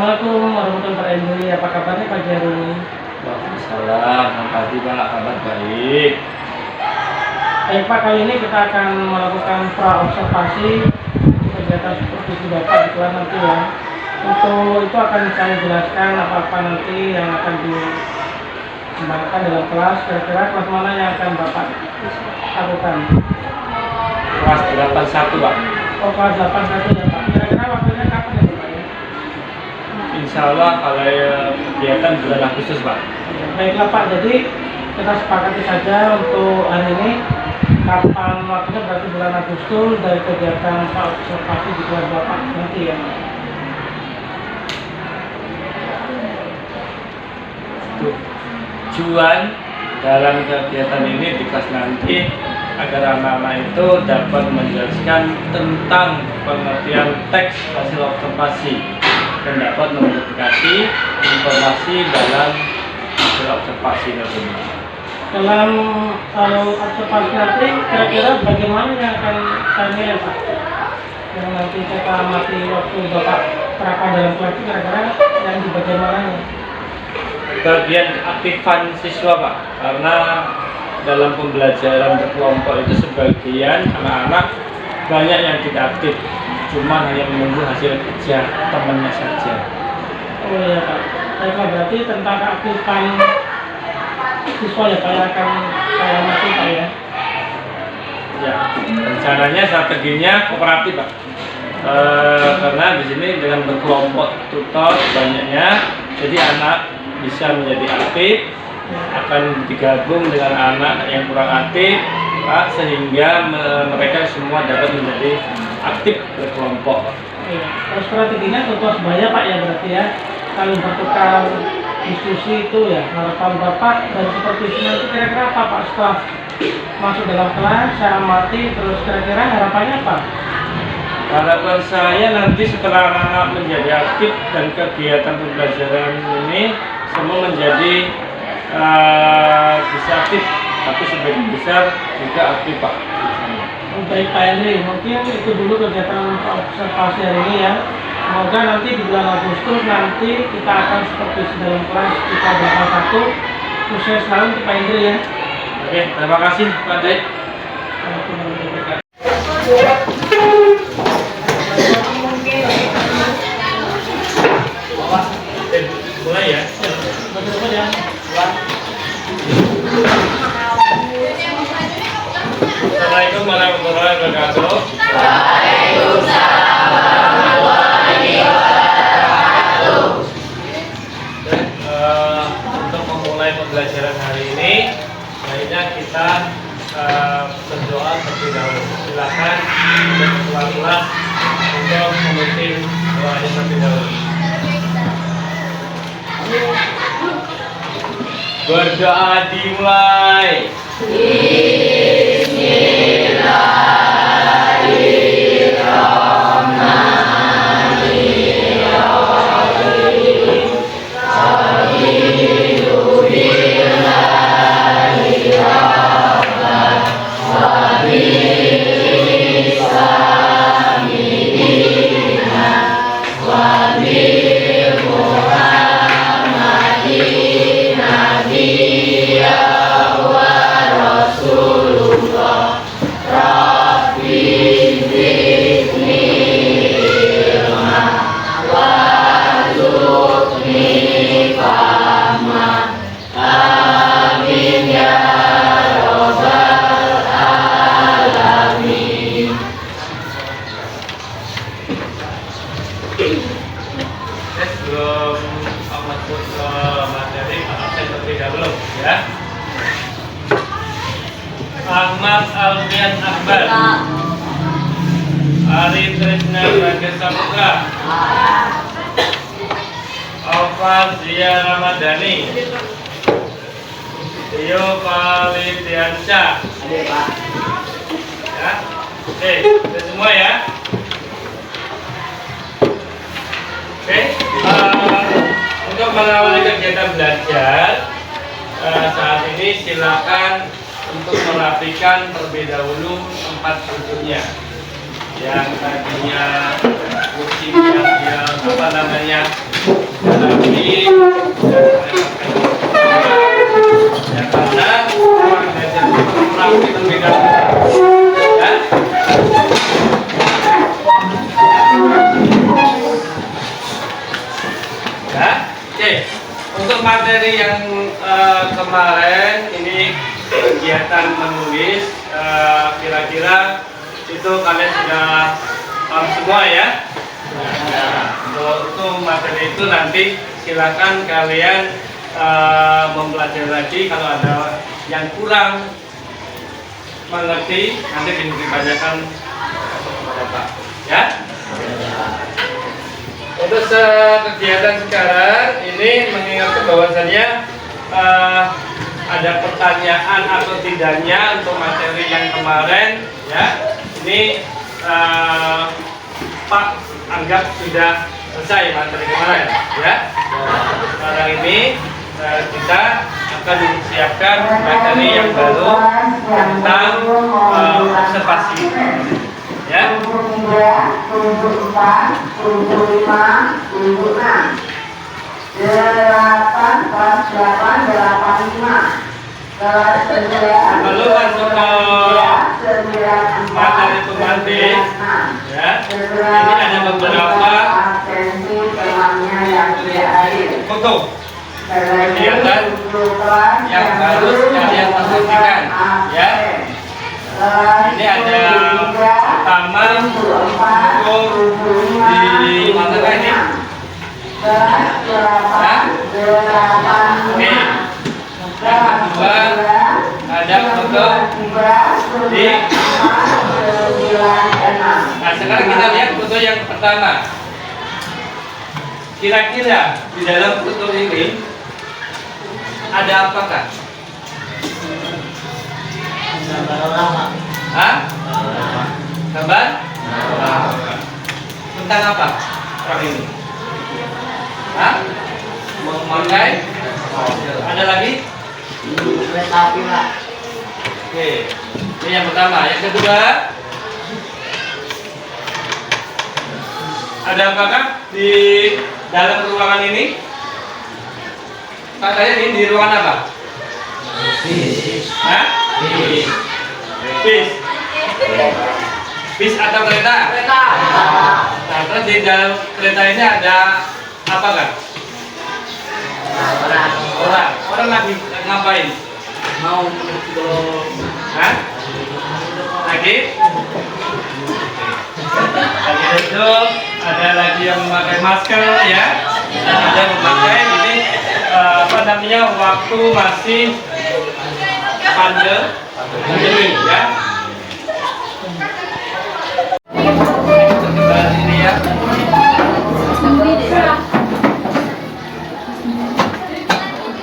Assalamualaikum warahmatullahi wabarakatuh. Apa kabarnya pagi hari ini? Waalaikumsalam. Makasih Pak, kabar baik. Baik Pak, kali ini kita akan melakukan pra-observasi kegiatan supervisi Bapak di kelas nanti ya. Untuk itu akan saya jelaskan apa-apa nanti yang akan dikembangkan dalam kelas. Kira-kira kelas mana yang akan Bapak lakukan? Kelas 81 Pak. Oh, kelas 81 ya Pak. Kira-kira waktunya kapan ya Bapak ya? Insya Allah kalau kegiatan bulan Agustus Pak. Baiklah Pak, jadi kita sepakati saja untuk hari ini kapan waktunya, berarti bulan Agustus dari kegiatan observasi di kelas Bapak nanti ya. Tujuan dalam kegiatan ini di kelas nanti agar anak-anak itu dapat menjelaskan tentang pengertian teks hasil observasi dan dapat memverifikasi informasi dalam hasil observasi tersebut. Dalam observasi nanti kira-kira bagaimana yang akan saya nilai Pak? Yang nanti kita amati waktu Bapak terapkan dalam kelas itu kira-kira yang di bagian mananya? Bagian aktifan siswa Pak, karena dalam pembelajaran berkelompok itu sebagian anak-anak banyak yang tidak aktif, cuma hanya menunggu hasil kerja temannya saja. Oh iya Pak, baiklah, berarti tentang keaktifan siswa ya Pak yang akan saya amati Pak ya. Ya, rencananya strateginya kooperatif Pak. Karena di sini dengan berkelompok tutor banyaknya, jadi anak bisa menjadi aktif, akan digabung dengan anak yang kurang aktif Pak, sehingga mereka semua dapat menjadi aktif berkelompok. Iya. Terus strateginya tutor sebaya Pak ya, berarti ya saling bertukar diskusi itu ya. Harapan Bapak dan supervisi nanti kira-kira apa Pak setelah masuk dalam kelas saya amati, terus kira-kira harapannya apa? Harapan saya nanti setelah anak-anak menjadi aktif dan kegiatan pembelajaran ini semua menjadi bisa aktif, tapi sebagian besar juga aktif Pak. Oh, baik Pak Henry, mungkin itu dulu kegiatan observasi hari ini ya. Semoga nanti di bulan Agustus nanti kita akan supervisi dalam kelas kita bakal satu. Sukses selalu untuk Pak Henry ya. Oke, terima kasih Pak Dek. Mulai ya. Betul-betul ya. Assalamualaikum warahmatullahi wabarakatuh. Waalaikumsalam warahmatullahi wabarakatuh. Untuk memulai pembelajaran hari ini, baiknya kita berdoa terlebih dahulu. Silakan untuk ketua kelas untuk memimpin doanya terlebih dahulu. Berdoa dimulai. Sebelum masuk ke materi, absen terlebih dahulu ya. Ahmad Alfian Akbar, Ari Trisna Bagas Saputra, Alfar Zia Ramadhani, Tio Palidiansyah. Ya, oke, sudah semua ya. Oke, untuk mengawali kegiatan belajar saat ini silakan untuk merapikan terlebih dahulu tempat duduknya. Yang tadinya kursi yang apa namanya Tetapi ya karena orang belajar itu merapi terlebih dahulu. Ya. Ya, oke. Untuk materi yang kemarin ini kegiatan menulis, kira-kira itu kalian sudah paham semua ya. Untuk materi itu nanti silakan kalian mempelajari lagi. Kalau ada yang kurang mengerti nanti ditanyakan kepada Pak ya. Untuk kegiatan sekarang ini mengingatkan bahwasannya ada pertanyaan atau tidaknya untuk materi yang kemarin ya. Ini Pak anggap sudah selesai materi kemarin ya. Sekarang ini kita akan siapkan materi yang baru tentang observasi ya. 73, 74, 75, 76 8 kelas 8, 85 kelas 9 Lalu masuk ke materi pembanding ya. Ini ada beberapa foto kegiatan yang harus kalian perhatikan ya. Ini ada pertama untuk di manakah ini? Hah? Oke. Yang kedua ada foto di. Nah sekarang kita lihat foto yang pertama. Kira-kira di dalam foto ini ada apakah? Hah? Gambar? Tentang apa orang ini? Hah? Memakai? Ada lagi? Oke, ini yang pertama. Yang kedua, ada apakah di dalam ruangan ini? Katanya ini di ruangan apa? Hah? Bis. Bis atau kereta? Kereta. Nah, terus di dalam kereta ini ada apa kan? Orang. Orang lagi ngapain? Mau hah? Lagi? Lagi duduk. Ada lagi yang memakai masker ya. Dan ada yang memakai ini apa namanya waktu masih pandemi ya. Ini ya.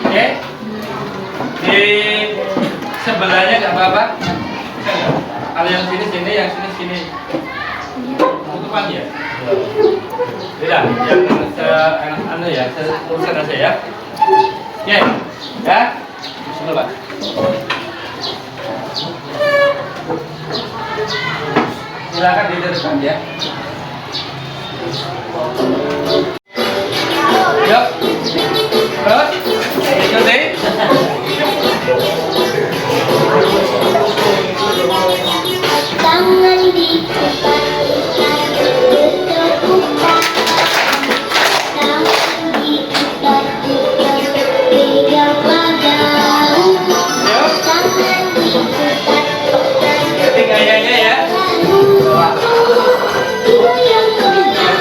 Oke. Di sebelahnya nggak apa-apa. Kalau yang sini, yang sini. Tutupan ya. Beda. Yang anu ya, urusan aja ya. Oke. Ya. Bismillah, Pak. Silakan diteruskan ya. Yuk. Terus. Ikuti. Tangan diputar, berputar. Tangan diputar, pegang badan. Tangan diputar, Ikuti gayanya ya. goyang goyang.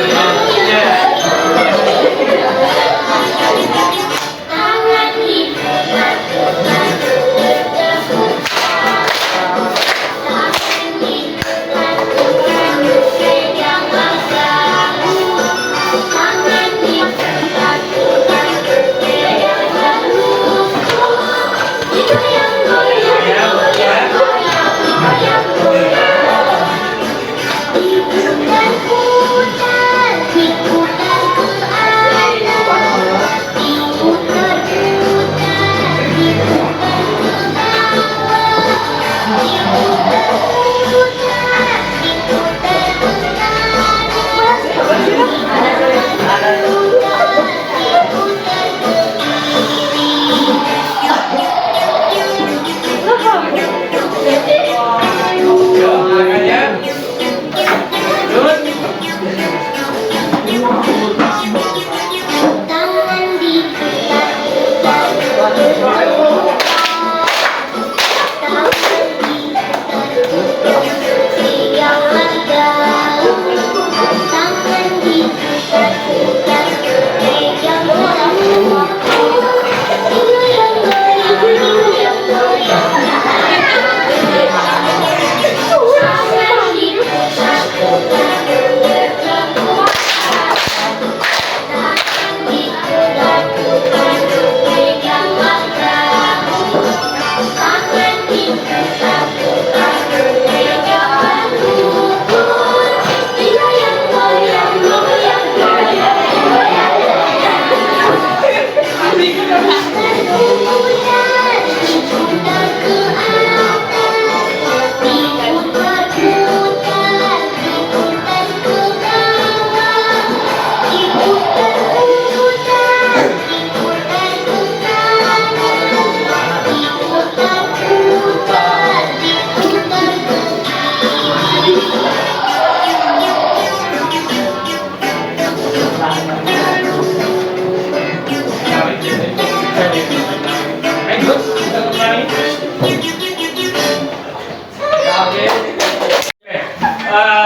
Ya. Tangan diputar, berputar. Tangan diputar,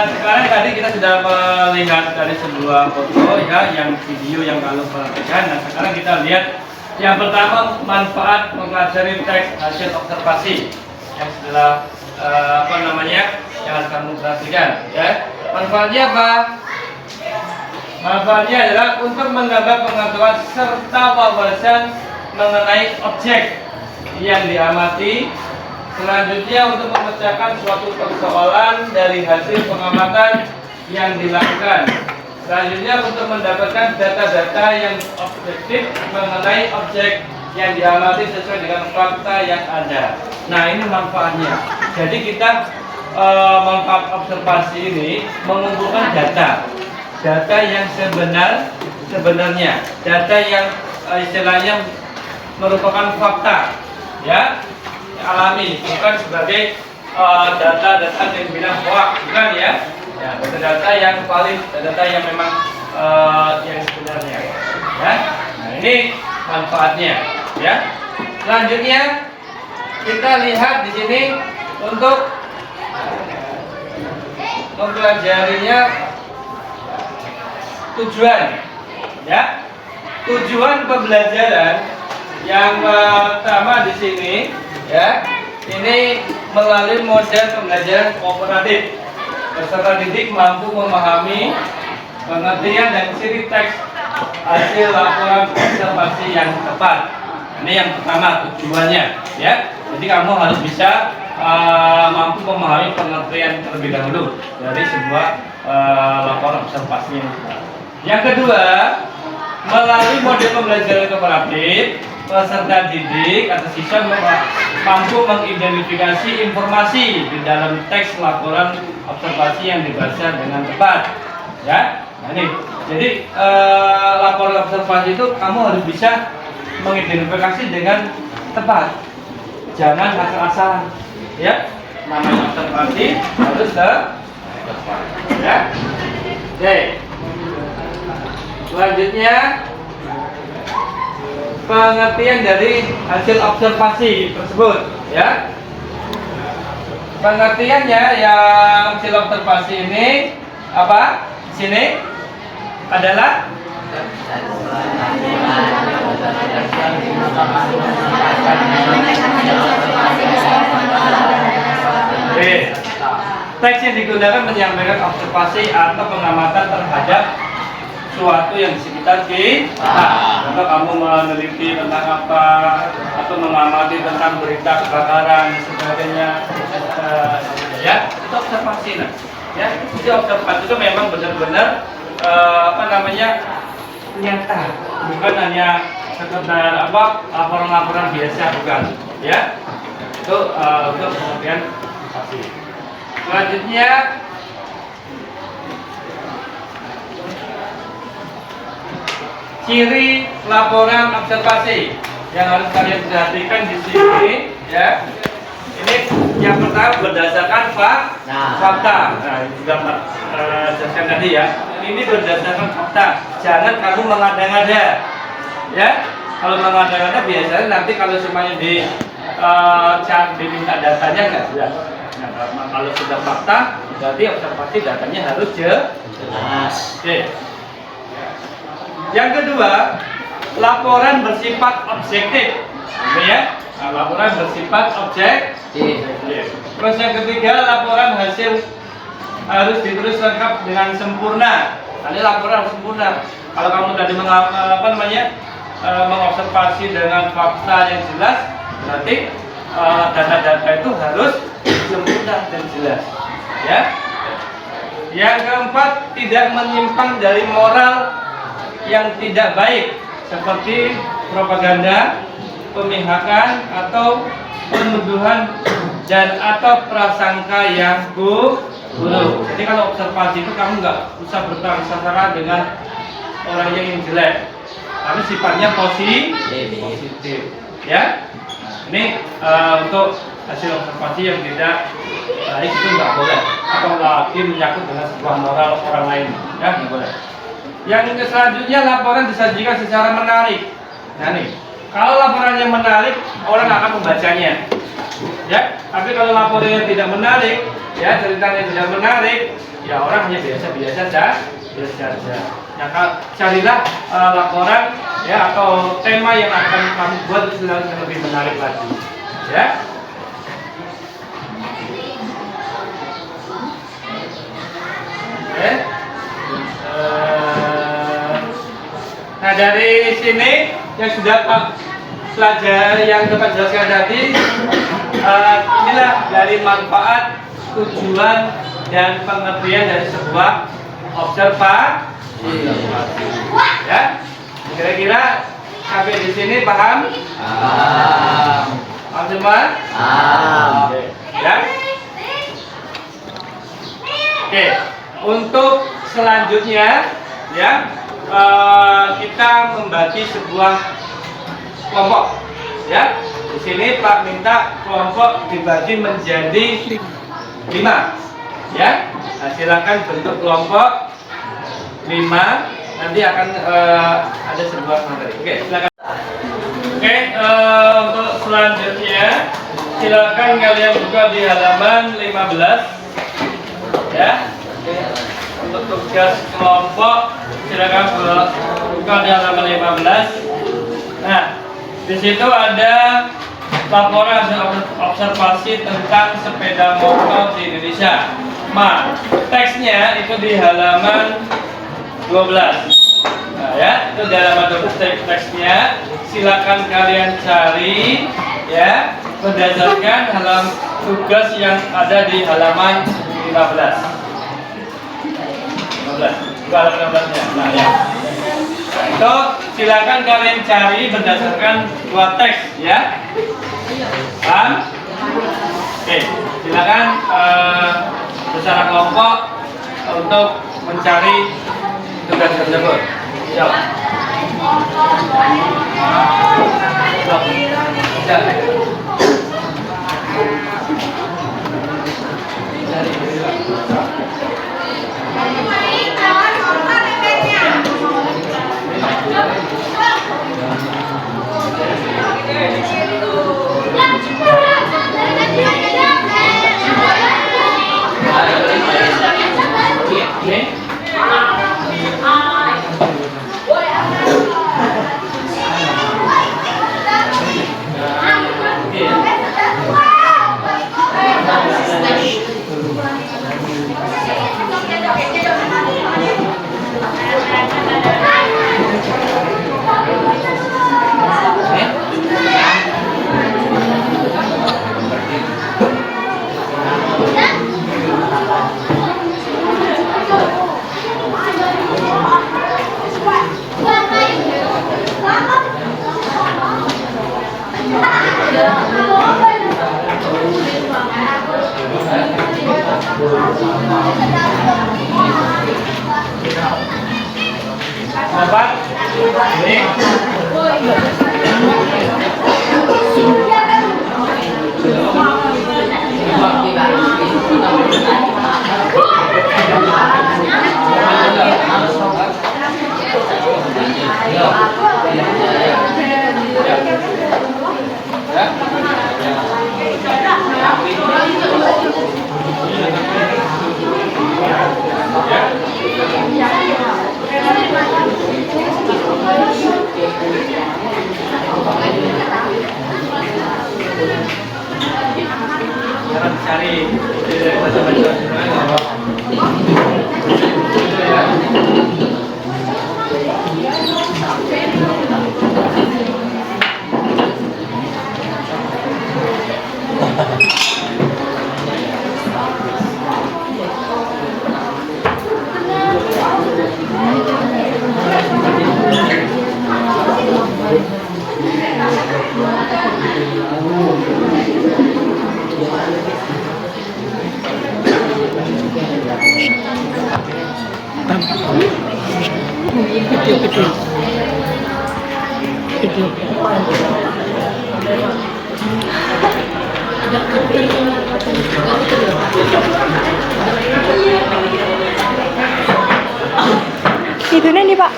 sekarang tadi kita sudah melihat dari sebuah foto ya, yang video yang kalau perhatikan. Nah sekarang kita lihat yang pertama, manfaat mempelajari teks hasil observasi yang setelah yang harus kamu perhatikan ya. Manfaatnya apa? Manfaatnya adalah untuk menambah pengetahuan serta wawasan mengenai objek yang diamati. Selanjutnya untuk memecahkan suatu persoalan dari hasil pengamatan yang dilakukan. Selanjutnya untuk mendapatkan data-data yang objektif mengenai objek yang diamati sesuai dengan fakta yang ada. Nah ini manfaatnya. Jadi kita manfaat observasi ini mengumpulkan data yang sebenarnya, data yang istilahnya merupakan fakta, ya, alami, bukan sebagai data-data yang bilang hoax, bukan ya. Ya, data-data yang valid, data yang memang yang sebenarnya, ya. Nah ini manfaatnya, ya. Selanjutnya kita lihat di sini untuk mempelajarinya tujuan, ya. Tujuan pembelajaran yang pertama di sini, ya, ini melalui model pembelajaran kooperatif. Peserta didik mampu memahami pengertian dan ciri teks hasil laporan observasi yang tepat. Ini yang pertama tujuannya, ya. Jadi kamu harus bisa mampu memahami pengertian terlebih dahulu dari sebuah laporan observasi yang tepat. Yang kedua, melalui model pembelajaran kooperatif, peserta didik atau siswa mampu mengidentifikasi informasi di dalam teks laporan observasi yang dibaca dengan tepat, ya. Nah ini, jadi laporan observasi itu kamu harus bisa mengidentifikasi dengan tepat, jangan asal-asalan, ya. Namanya observasi harus tepat, ya. Oke. Selanjutnya, pengertian dari hasil observasi tersebut, ya. Pengertiannya yang hasil observasi ini apa? Di sini adalah teks yang digunakan menyampaikan observasi atau pengamatan terhadap suatu yang di sekitar kita. Contoh kamu meneliti tentang apa, atau mengamati tentang berita kebakaran dan sebagainya, ya, itu observasi, nah, ya. Itu observasi itu memang benar-benar nyata, bukan hanya sekedar laporan-laporan biasa, bukan, ya. Itu untuk pengertian observasi. Selanjutnya, ciri laporan observasi yang harus kalian perhatikan di sini, ya. Ini yang pertama berdasarkan fakta. Nah, ini juga jelaskan tadi, ya. Ini berdasarkan fakta. Jangan kamu mengada-ngada, ya. Kalau mengada-ngada biasanya nanti kalau semuanya diminta datanya nggak jelas. Nah, kalau sudah fakta, berarti observasi datanya harus jelas. Oke. Yang kedua, laporan bersifat objektif, ya. Nah, laporan bersifat objektif. Terus yang ketiga, laporan hasil harus ditulis lengkap dengan sempurna. Nah, ini laporan harus sempurna. Kalau kamu tadi mengobservasi dengan fakta yang jelas, berarti data-data itu harus sempurna dan jelas, ya. Yang keempat, tidak menyimpang dari moral yang tidak baik seperti propaganda, pemihakan atau penuduhan dan atau prasangka yang buruk. Jadi kalau observasi itu kamu nggak usah berprasangka dengan orang yang jelek, tapi sifatnya positif, ya. Ini untuk hasil observasi yang tidak baik itu nggak boleh, apalagi menyangkut dengan sebuah moral orang lain, ya, nggak boleh. Yang selanjutnya, laporan disajikan secara menarik. Nah nih, kalau laporannya menarik, orang akan membacanya. Ya, tapi kalau laporannya tidak menarik, ya ceritanya tidak menarik, ya orang hanya biasa-biasa saja. Ya, carilah laporan ya atau tema yang akan kamu buat yang lebih menarik lagi. Ya. Oke. Nah dari sini yang sudah Pak pelajari yang Bapak jelaskan tadi, inilah dari manfaat, tujuan dan pengertian dari sebuah observasi. Ya, kira-kira sampai di sini paham? Paham semua? Oke. Ya. Oke. Untuk selanjutnya, ya kita membagi sebuah kelompok. Ya, di sini Pak minta kelompok dibagi menjadi 5. Ya, nah, silakan bentuk kelompok 5. Nanti akan ada sebuah materi. Oke, silakan. Oke, untuk selanjutnya silakan kalian buka di halaman 15. Ya. Untuk tugas kelompok silakan buka di halaman 15. Nah, di situ ada laporan observasi tentang sepeda motor di Indonesia. Teksnya itu di halaman 12. Nah, ya, itu di halaman 12 teksnya. Silakan kalian cari ya berdasarkan tugas yang ada di halaman 15. 15-nya. Nah, ya. Nah, itu silakan kalian cari berdasarkan 2 teks ya. Paham? Oke, silakan secara kelompok untuk mencari tugas tersebut. Siap. Dapat? Ini. Jangan cari Itu nih Pak.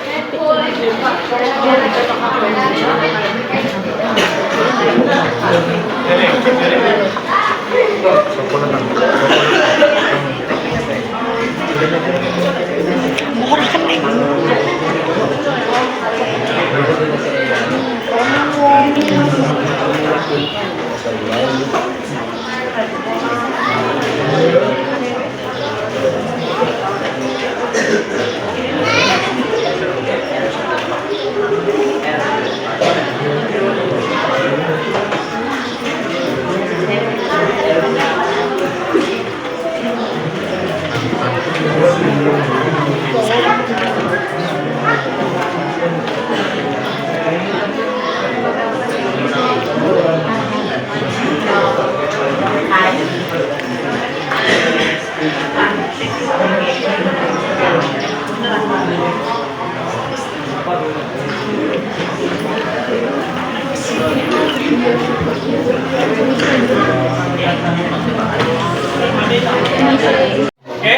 Oke,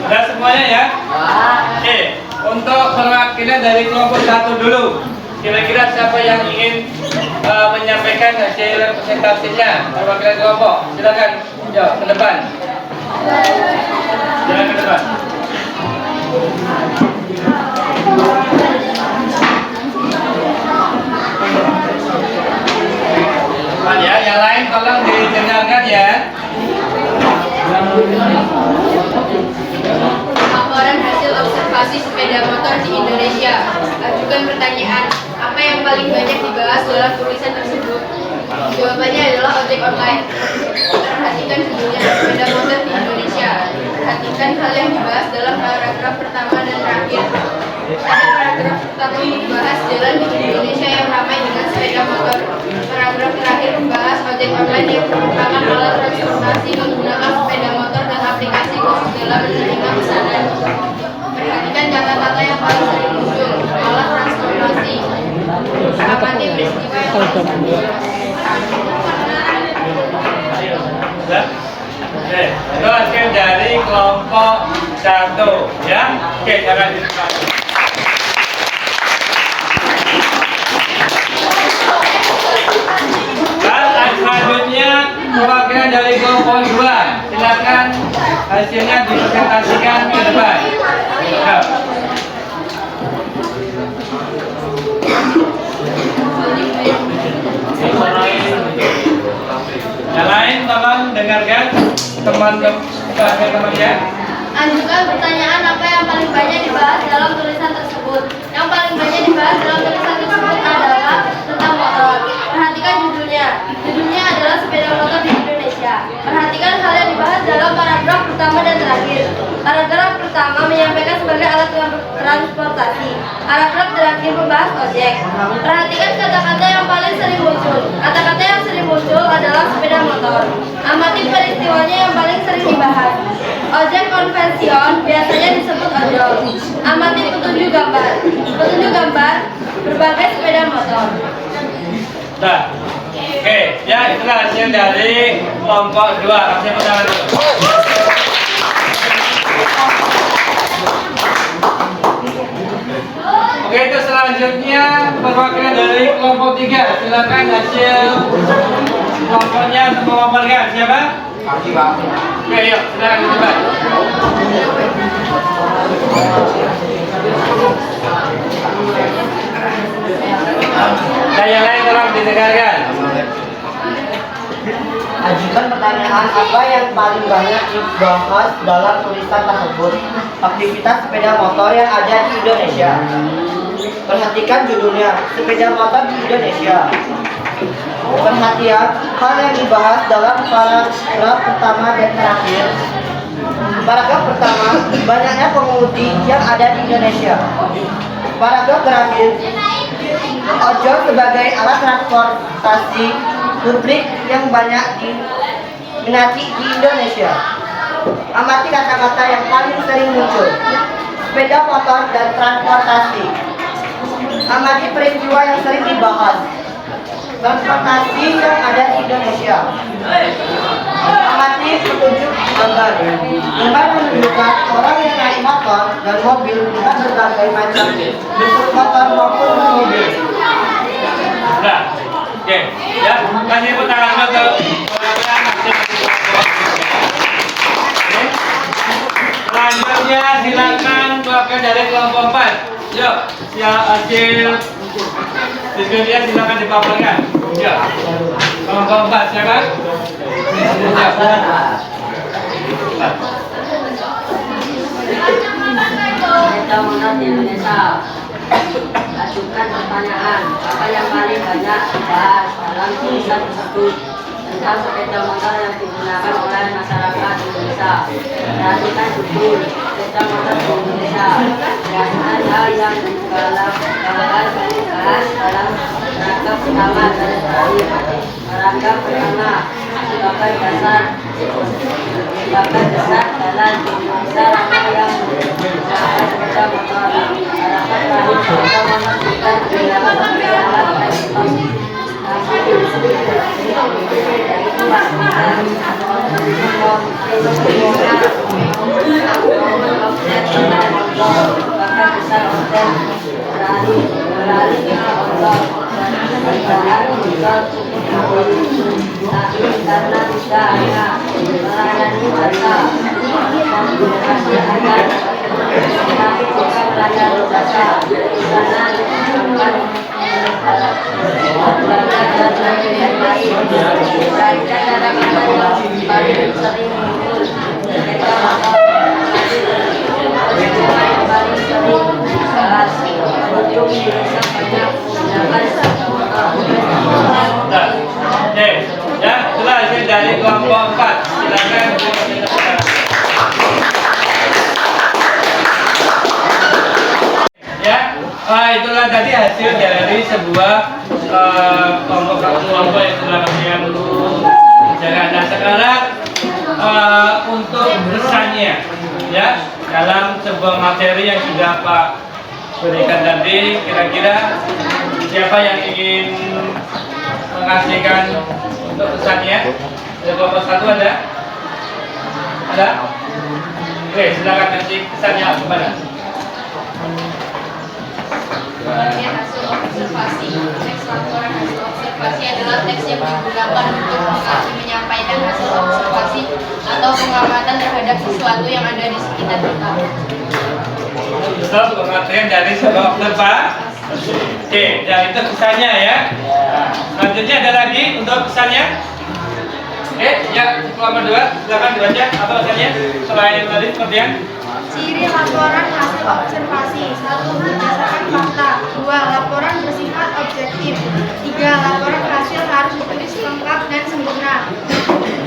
udah semuanya ya? Oke, untuk perwakilan dari kelompok 1 dulu. Kira-kira siapa yang ingin menyampaikan hasil presentasinya? Perwakilan kelompok, silakan. Yuk, ke depan. Silakan ke depan. Ya, yang lain tolong didengarkan ya. Laporan hasil observasi sepeda motor di Indonesia. Ajukan pertanyaan, apa yang paling banyak dibahas dalam tulisan tersebut? Jawabannya adalah ojek online. Perhatikan judulnya, sepeda motor di Indonesia. Perhatikan hal yang dibahas dalam paragraf pertama dan terakhir. Pada paragraf pertama membahas jalan di Indonesia yang ramai dengan sepeda motor. Paragraf terakhir membahas ojek online yang merupakan alat transportasi menggunakan sepeda motor dan aplikasi khusus dalam menerima pesanan. Perhatikan kata-kata yang paling sering muncul, alat transportasi. Amati peristiwa yang Oke, itu hasil dari kelompok 1 ya. Oke, jangan dilupa. Dan selanjutnya perwakilan dari kelompok 2, silakan hasilnya dipresentasikan ke depan. Ya. Yang lain tolong dengarkan teman-teman ya. Ajukan pertanyaan apa yang paling banyak dibahas dalam tulisan tersebut. Yang paling banyak dibahas dalam tulisan tersebut adalah tentang motor. Perhatikan judulnya. Judulnya adalah sepeda motor di Indonesia. Perhatikan hal yang dibahas dalam paragraf pertama dan terakhir. Paragraf pertama menyampaikan sebagai alat transportasi. Paragraf terakhir membahas ojek. Perhatikan kata-kata yang paling sering muncul. Kata-kata yang sering muncul adalah sepeda motor. Amati peristiwanya yang paling sering dibahas. Ojek konvensional biasanya disebut ojol. Amati petunjuk gambar. Petunjuk gambar berbagai sepeda motor. Nah, oke, ya itulah hasil dari kelompok 2. Kasih tepuk tangan dulu. Oke, itu selanjutnya perwakilan dari kelompok 3. Silakan hasil kelompoknya untuk memaparkan. Siapa? Oke, yuk, silakan dicoba. Dan yang lain tolong didengarkan. Ajukan pertanyaan apa yang paling banyak dibahas dalam tulisan tersebut. Aktivitas sepeda motor yang ada di Indonesia. Perhatikan judulnya, sepeda motor di Indonesia. Perhatian hal yang dibahas dalam paragraf pertama dan terakhir. Paragraf pertama, banyaknya pengemudi yang ada di Indonesia. Paragraf terakhir, ojol sebagai alat transportasi publik yang banyak diminati di Indonesia. Amati kata-kata yang paling sering muncul. Sepeda motor dan transportasi. Amati peristiwa yang sering dibahas. Transportasi yang ada di Indonesia. Amati petunjuk gambar. Gambar menunjukkan orang yang naik motor dan mobil dengan berbagai macam bentuk motor maupun mobil. Sudah. Oke, ya. Kasih tepuk tangan ke orang-orang hasil kelompok. Oke. Selanjutnya silakan bagian dari kelompok 4. Yuk, hasil diskusinya silakan dipaparkan. Yuk. Kelompok 4 silakan. Undang-Undang di Indonesia. Ajukan pertanyaan, apa yang paling banyak dibahas dalam tulisan tersebut tentang sepeda motor yang digunakan oleh masyarakat Indonesia. Perhatikan judul sepeda motor di Indonesia. Perhatikan hal yang dibahas dalam rangkap pertama dan terakhir. Rangkap pertama sebagai dasar jalan di Indonesia apa yang menggunakan sepeda motor. Rangkap terakhir sepeda motor bukan digunakan sebagai alat transportasi. Karena tidak hanya melayani jasa komunikasi agar tetapi juga melayani jasa di sana digunakan belajar dan lain-lain. Kaitan dalam kata yang paling sering muncul sepeda motor yang paling sering dibahas. Untuk Indonesia banyak menggunakan sepeda motor. Oke, ya, itulah hasil dari kelompok 4. Silakan dilakukan. Ya, itulah tadi hasil dari sebuah kelompok yang telah kalian jaga. Nah, sekarang untuk pesannya, ya, dalam sebuah materi yang sudah Pak berikan tadi, kira-kira siapa yang ingin mengasihkan untuk pesannya? Dari kelompok 1 ada? Ada? Oke, silakan kasih pesannya kepada. Bagian hasil observasi. Teks laporan hasil observasi adalah teks yang digunakan untuk menyampaikan hasil observasi atau pengamatan terhadap sesuatu yang ada di sekitar kita. Betul, pengertian dari sebuah observasi. Oke, ya itu pesannya ya. Nah, selanjutnya ada lagi untuk pesannya. Oke, ya kelompok 2, silakan dibaca apa pesannya selain tadi pengertian. Ciri laporan hasil observasi. 1. Berdasarkan fakta. 2. Laporan bersifat objektif. 3. Laporan hasil harus ditulis lengkap dan sempurna.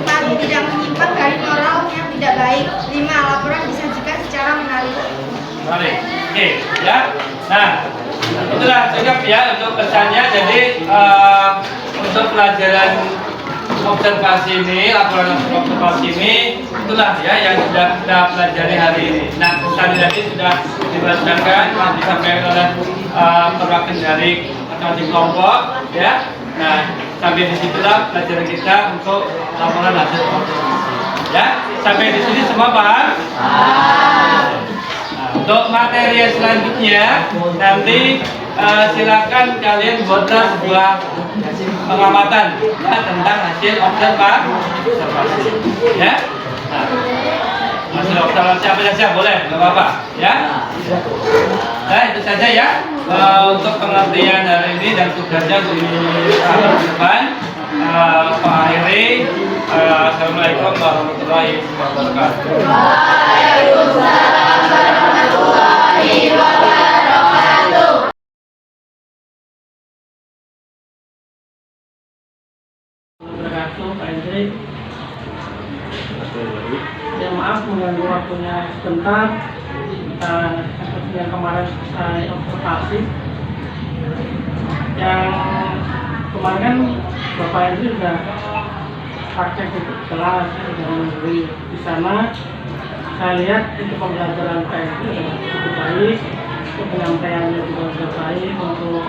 4. Tidak menyimpan garis moral yang tidak baik. 5. Laporan disajikan secara menarik. Menarik. Oke, ya. Nah, itulah cukup ya untuk pesannya. Jadi untuk pelajaran observasi ini, laporan observasi ini, itulah ya yang sudah kita pelajari hari ini. Nah, tadi sudah dibacakan, telah disampaikan oleh perwakilan dari masing-masing kelompok, ya. Nah, sampai disitulah pelajaran kita untuk laporan hasil observasi. Ya, sampai di sini semua paham? Nah, untuk materi yang selanjutnya nanti silakan kalian buatlah sebuah pengamatan ya, tentang hasil observasi. Ya, nah, hasil observasi apa saja boleh, nggak apa-apa. Ya, nah itu saja ya untuk pengertian hari ini dan tugasnya di tahun depan. Pak Akhiri, Assalamualaikum warahmatullahi wabarakatuh. Waalaikumsalam warahmatullahi wabarakatuh. Wabarakatuh, Pak Hendri. Ya maaf mengganggu waktunya sebentar. Seperti yang kemarin saya observasi, yang kemarin kan Bapak Hendri sudah praktek di kelas, sudah memberi di sana. Saya lihat itu pembelajaran Pak Hendri cukup baik, untuk penyampaiannya juga sudah baik, untuk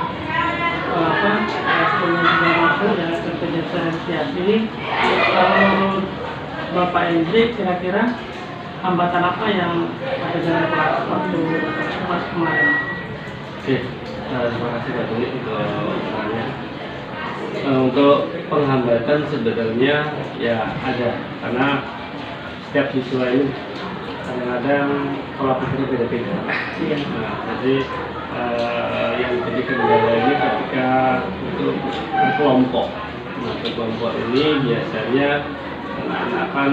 hasilnya juga masuk ya kerja diferensiasi. Kalau menurut Bapak Hendri, kira-kira hambatan apa yang ada dalam kelas waktu kelas kemarin? Oke, terima kasih Pak Tuli untuk pertanyaannya. Untuk penghambatan sebenarnya ya ada, karena setiap siswa ini kadang-kadang pola pikirnya beda-beda. Nah, jadi yang jadi kendala ini ketika untuk berkelompok. Nah, berkelompok ini biasanya anak-anak kan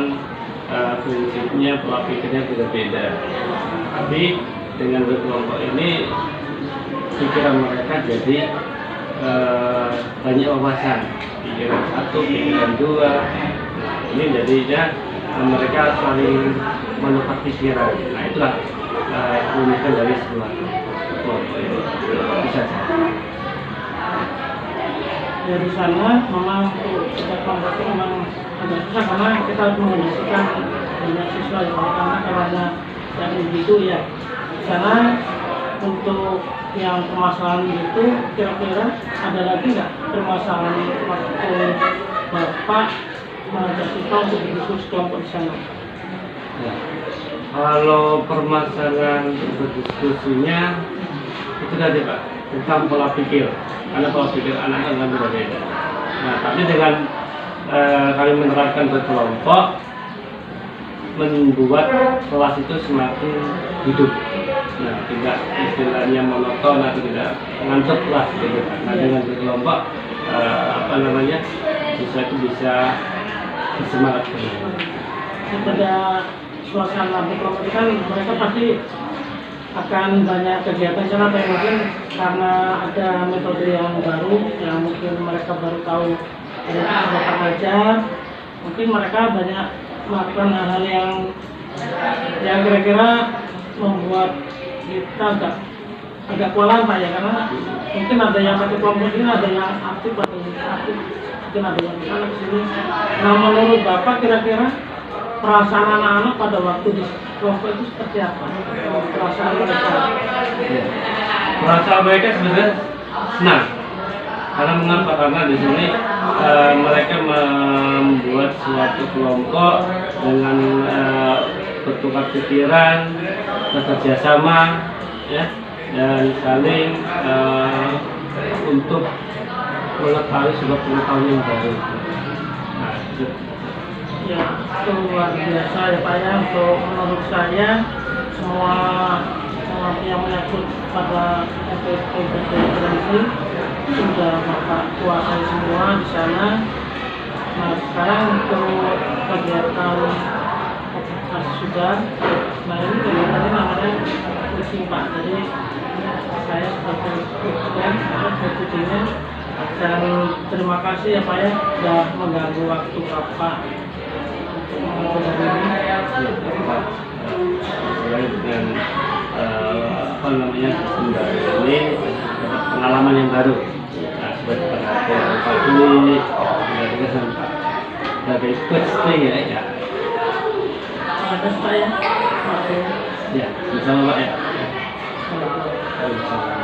prinsipnya pola pikirnya beda-beda. Tapi dengan berkelompok ini pikiran mereka jadi banyak wawasan, pikiran satu, pikiran dua. Nah, ini jadinya mereka saling menukar pikiran. Nah, itulah keunikan dari sebuah kelompok ini. Bisa. Dari sana memang untuk kita kelompok itu memang agak susah karena kita harus mengondisikan banyak siswa ya, karena karena yang individu ya. Sana untuk yang permasalahan itu kira-kira ada lagi nggak permasalahan waktu Bapak mengajak siswa untuk berdiskusi kelompok di sana? Ya. Kalau permasalahan berdiskusinya itu tadi Pak, tentang pola pikir, karena pola pikir anak-anak kan berbeda. Nah, tapi dengan kami menerapkan berkelompok, membuat kelas itu semakin hidup. Nah, tidak istilahnya monoton atau tidak ngantuk kelas gitu. Nah, dengan berkelompok siswa itu bisa bersemangat kembali. Pada suasana berkelompok itu kan mereka pasti akan banyak kegiatan sana, tapi mungkin karena ada metode yang baru yang mungkin mereka baru tahu dari Bapak ngajar, mungkin mereka banyak melakukan hal-hal yang kira-kira membuat kita agak kewalahan Pak ya, karena mungkin ada yang satu kelompok ini ada yang aktif atau tidak aktif, mungkin ada yang di sana di sini. Nah, menurut Bapak kira-kira perasaan anak-anak pada waktu di kelompok itu seperti apa? Perasaan mereka? Ya. Perasaan mereka sebenarnya senang. Karena mengapa? Karena di sini mereka membuat suatu kelompok dengan bertukar pikiran, bekerja sama, ya, dan saling untuk mengetahui sebuah pengetahuan yang baru. Nah, itu. Ya, itu luar biasa ya Pak ya. Untuk menurut saya semua yang menyangkut pada FFP ini sudah Bapak kuasai semua di sana. Nah, sekarang untuk kegiatan sudah, nah ini kegiatannya namanya coaching Pak. Jadi saya sebagai coachingnya, dan terima kasih ya Pak ya sudah mengganggu waktu Bapak untuk mengajar ini. Selain dengan sistem baru ini dapat pengalaman yang baru. Nah, sebagai pengajar pagi, juga sebagai coach ya. Ada Pak ya. Ya, bersama Pak ya. Oke. Bersama.